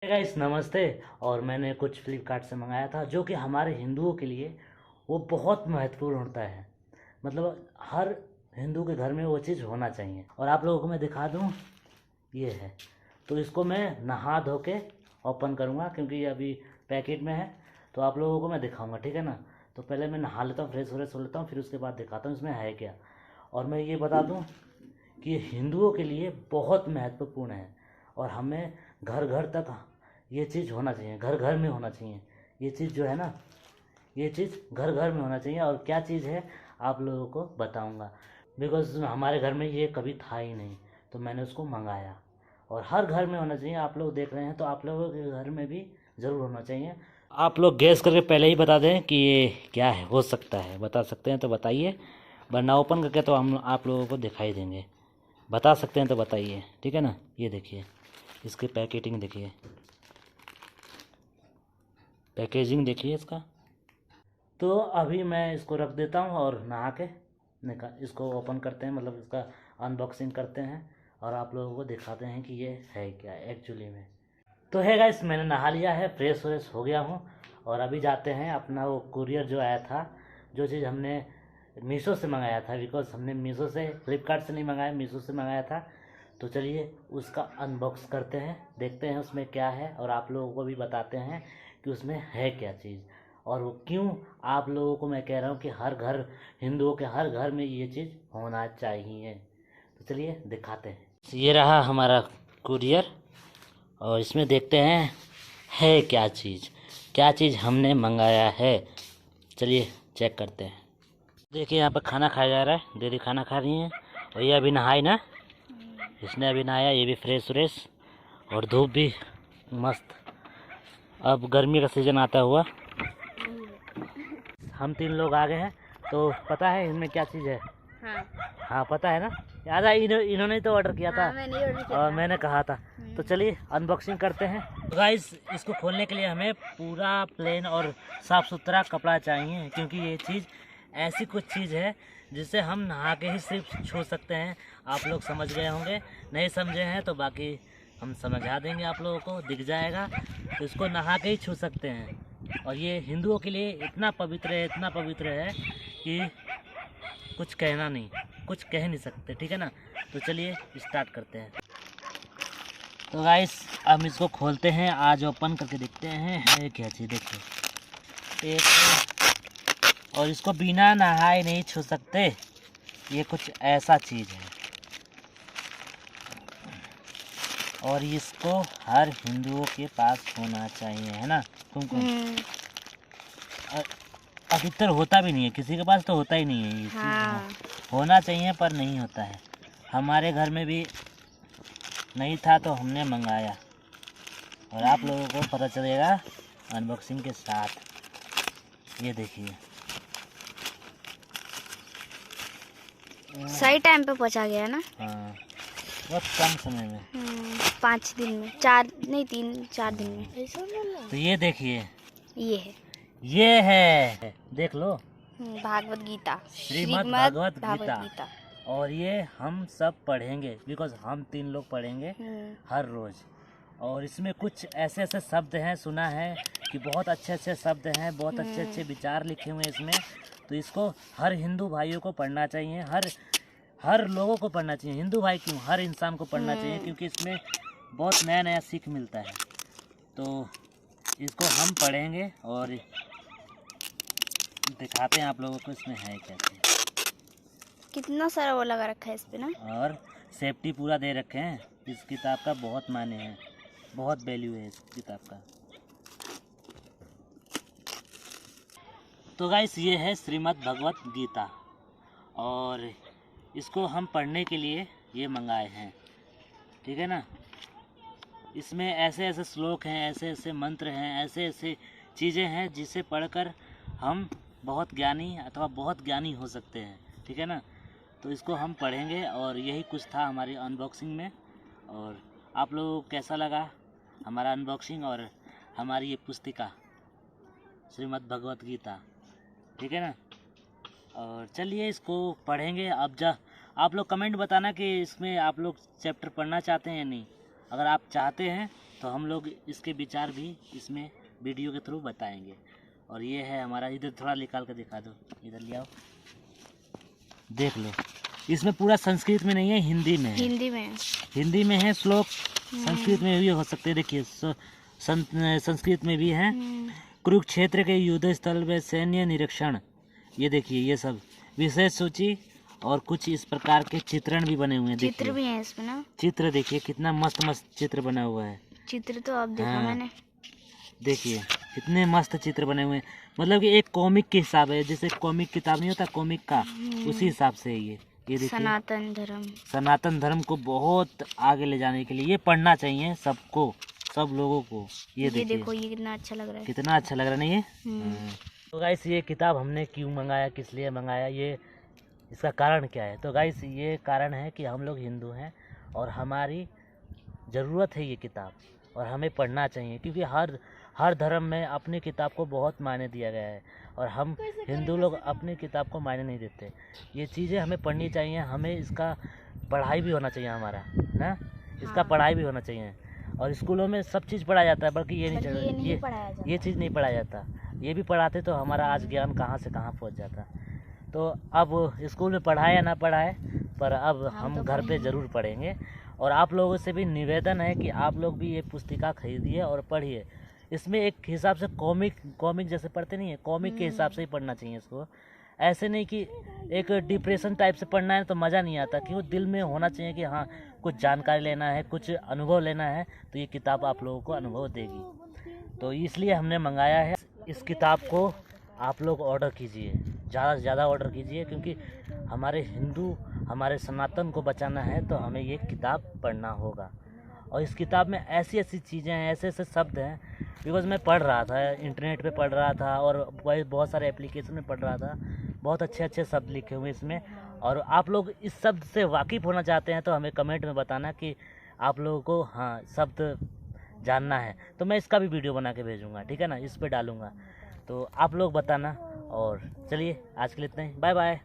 Guys नमस्ते। और मैंने कुछ फ्लिपकार्ट से मंगाया था जो कि हमारे हिंदुओं के लिए वो बहुत महत्वपूर्ण होता है। मतलब हर हिंदू के घर में वो चीज़ होना चाहिए। और आप लोगों को मैं दिखा दूँ, ये है। तो इसको मैं नहा धो के ओपन करूँगा क्योंकि ये अभी पैकेट में है। तो आप लोगों को मैं दिखाऊँगा, ठीक है ना। तो पहले मैं नहा लेता हूँ, फ्रेश व्रेश हो लेता हूँ, फिर उसके बाद दिखाता हूँ इसमें है क्या। और मैं ये बता दूँ कि ये हिंदुओं के लिए बहुत महत्वपूर्ण है। और हमें घर घर तक ये चीज़ होना चाहिए, घर घर में होना चाहिए। ये चीज़ जो है ना, ये चीज़ घर घर में होना चाहिए। और क्या चीज़ है आप लोगों को बताऊंगा, बिकॉज हमारे घर में ये कभी था ही नहीं, तो मैंने उसको मंगाया। और हर घर में होना चाहिए। आप लोग देख रहे हैं तो आप लोगों के घर में भी ज़रूर होना चाहिए। आप लोग गैस करके पहले ही बता दें कि ये क्या है, हो सकता है बता सकते हैं तो बताइए, वरना ओपन करके तो हम आप लोगों को दिखाई देंगे। बता सकते हैं तो बताइए, ठीक है ना। ये देखिए, इसकी पैकेटिंग देखिए, पैकेजिंग देखिए इसका। तो अभी मैं इसको रख देता हूँ और नहा के इसको ओपन करते हैं, मतलब इसका अनबॉक्सिंग करते हैं और आप लोगों को दिखाते हैं कि ये है क्या एक्चुअली में। तो है गाइस, मैंने नहा लिया है, फ्रेश व्रेश हो गया हूँ। और अभी जाते हैं अपना वो कुरियर जो आया था, जो चीज़ हमने मीशो से मंगाया था, बिकॉज हमने मीशो से, फ्लिपकार्ट से नहीं मंगाया, मीशो से मंगाया था। तो चलिए उसका अनबॉक्स करते हैं, देखते हैं उसमें क्या है और आप लोगों को भी बताते हैं कि उसमें है क्या चीज़। और वो क्यों आप लोगों को मैं कह रहा हूँ कि हर घर, हिंदुओं के हर घर में ये चीज़ होना चाहिए। तो चलिए दिखाते हैं। ये रहा हमारा कुरियर और इसमें देखते हैं है क्या चीज़ हमने मंगाया है। चलिए चेक करते हैं। देखिए यहाँ पर खाना खाया जा रहा है, दीदी खाना खा रही हैं। और ये अभी नहाई ना, इसने अभी नहाया, ये भी फ्रेश व्रेश। और धूप भी मस्त। अब गर्मी का सीज़न आता हुआ हम 3 लोग आ गए हैं। तो पता है इनमें क्या चीज़ है? हाँ, हाँ पता है ना। याद है, इन्होंने तो ऑर्डर किया था। हाँ, मैंने ऑर्डर किया और था। मैंने कहा था। तो चलिए अनबॉक्सिंग करते हैं। गाइस इसको खोलने के लिए हमें पूरा प्लेन और साफ़ सुथरा कपड़ा चाहिए, क्योंकि ये चीज़ ऐसी कुछ चीज़ है जिसे हम नहा के ही सिर्फ छू सकते हैं। आप लोग समझ गए होंगे, नहीं समझे हैं तो बाकी हम समझा देंगे, आप लोगों को दिख जाएगा। तो इसको नहा के ही छू सकते हैं। और ये हिंदुओं के लिए इतना पवित्र है, इतना पवित्र है कि कुछ कहना नहीं, कुछ कह नहीं सकते, ठीक है ना। तो चलिए स्टार्ट करते हैं। तो गाइस हम इसको खोलते हैं, आज ओपन करके देखते हैं है क्या चीज़। देखिए एक, और इसको बिना नहाए नहीं छू सकते, ये कुछ ऐसा चीज़ है। और इसको हर हिंदुओं के पास होना चाहिए, है ना कुमकुम। अधिकतर होता भी नहीं है, किसी के पास तो होता ही नहीं है ये चीज़। हाँ। होना चाहिए पर नहीं होता है। हमारे घर में भी नहीं था तो हमने मंगाया, और आप लोगों को पता चलेगा अनबॉक्सिंग के साथ। ये देखिए, सही टाइम पे पहुंचा गया ना। हाँ बहुत कम समय में। 5 दिन में, 4 नहीं 3-4 दिन में। तो ये देखिए, ये है ये है, देख लो, भागवत गीता, श्रीमद् भागवत गीता। गीता। और ये हम सब पढ़ेंगे, बिकॉज हम 3 लोग पढ़ेंगे हर रोज़। और इसमें कुछ ऐसे ऐसे शब्द हैं, सुना है कि बहुत अच्छे अच्छे शब्द हैं, बहुत अच्छे अच्छे विचार लिखे हुए हैं इसमें। तो इसको हर हिंदू भाइयों को पढ़ना चाहिए, हर लोगों को पढ़ना चाहिए। हिंदू भाई क्यों, हर इंसान को पढ़ना चाहिए, क्योंकि इसमें बहुत नया नया सीख मिलता है। तो इसको हम पढ़ेंगे और दिखाते हैं आप लोगों को इसमें है क्या चीज़। कितना सारा वो लगा रखा है इस पे ना। और सेफ्टी पूरा दे रखे हैं। इस किताब का बहुत मायने है, बहुत वैल्यू है इस किताब का। तो गाइस ये है श्रीमद् भगवत गीता, और इसको हम पढ़ने के लिए ये मंगाए हैं, ठीक है ना। इसमें ऐसे ऐसे श्लोक हैं, ऐसे ऐसे मंत्र हैं, ऐसे ऐसे चीज़ें हैं जिसे पढ़कर हम बहुत ज्ञानी अथवा बहुत ज्ञानी हो सकते हैं, ठीक है ना। तो इसको हम पढ़ेंगे और यही कुछ था हमारी अनबॉक्सिंग में। और आप लोगों को कैसा लगा हमारा अनबॉक्सिंग और हमारी ये पुस्तिका श्रीमद् भगवत गीता, ठीक है ना। और चलिए इसको पढ़ेंगे। अब आप लोग कमेंट बताना कि इसमें आप लोग चैप्टर पढ़ना चाहते हैं या नहीं। अगर आप चाहते हैं तो हम लोग इसके विचार भी इसमें वीडियो के थ्रू बताएंगे। और ये है हमारा, इधर थोड़ा निकाल कर दिखा दो, इधर ले आओ, देख लो। इसमें पूरा संस्कृत में नहीं है, हिंदी में है। हिंदी में है श्लोक, संस्कृत में भी हो सकते हैं। देखिए संस्कृत में भी है। कुरुक्षेत्र के युद्ध स्थल में सैन्य निरीक्षण, ये देखिए ये सब विशेष सूची और कुछ इस प्रकार के चित्रण भी बने हुए हैं। चित्र भी है इसमें ना, चित्र देखिए कितना मस्त मस्त चित्र बना हुआ है। चित्र तो अब देखा मैंने, देखिए कितने मस्त चित्र बने हुए हैं। मतलब कि एक कॉमिक के हिसाब है, जैसे कॉमिक किताब नहीं होता कॉमिक का, उसी हिसाब से ये देखिए। सनातन धर्म को बहुत आगे ले जाने के लिए ये पढ़ना चाहिए सबको, सब लोगों को। ये देखो ये कितना अच्छा लग रहा है, कितना अच्छा लग रहा है नहीं ये। तो गाइस ये किताब हमने क्यों मंगाया, किस लिए मंगाया, ये इसका कारण क्या है? तो गाइस ये कारण है कि हम लोग हिंदू हैं और हमारी ज़रूरत है ये किताब और हमें पढ़ना चाहिए, क्योंकि हर धर्म में अपनी किताब को बहुत मायने दिया गया है और हम हिंदू लोग अपनी किताब को मायने नहीं देते। ये चीज़ें हमें पढ़नी चाहिए, हमें इसका पढ़ाई भी होना चाहिए हमारा ना, इसका पढ़ाई भी होना चाहिए। और स्कूलों में सब चीज़ पढ़ाया जाता है, बल्कि ये चीज़ नहीं पढ़ाया जाता। ये भी पढ़ाते तो हमारा आज ज्ञान कहाँ से कहाँ पहुँच जाता। तो अब स्कूल में पढ़ाए या ना पढ़ाए, पर अब हम घर पे ज़रूर पढ़ेंगे। और आप लोगों से भी निवेदन है कि आप लोग भी ये पुस्तिका खरीदिए और पढ़िए। इसमें एक हिसाब से कॉमिक जैसे पढ़ते नहीं है, कॉमिक के हिसाब से ही पढ़ना चाहिए इसको। ऐसे नहीं कि एक डिप्रेशन टाइप से पढ़ना है तो मज़ा नहीं आता, क्योंकि दिल में होना चाहिए कि हाँ कुछ जानकारी लेना है, कुछ अनुभव लेना है, तो ये किताब आप लोगों को अनुभव देगी। तो इसलिए हमने मंगाया है। इस किताब को आप लोग ऑर्डर कीजिए, ज़्यादा से ज़्यादा ऑर्डर कीजिए, क्योंकि हमारे हिंदू, हमारे सनातन को बचाना है तो हमें ये किताब पढ़ना होगा। और इस किताब में ऐसी ऐसी चीज़ें हैं, ऐसे ऐसे शब्द हैं, बिकॉज मैं पढ़ रहा था, इंटरनेट पे पढ़ रहा था और बहुत सारे एप्लीकेशन में पढ़ रहा था, बहुत अच्छे अच्छे शब्द लिखे हुए इसमें। और आप लोग इस शब्द से वाकिफ़ होना चाहते हैं तो हमें कमेंट में बताना कि आप लोगों को हाँ शब्द जानना है, तो मैं इसका भी वीडियो बना के भेजूँगा, ठीक है ना, इस पर डालूँगा। तो आप लोग बताना। और चलिए आज के लिए इतना ही, बाय बाय।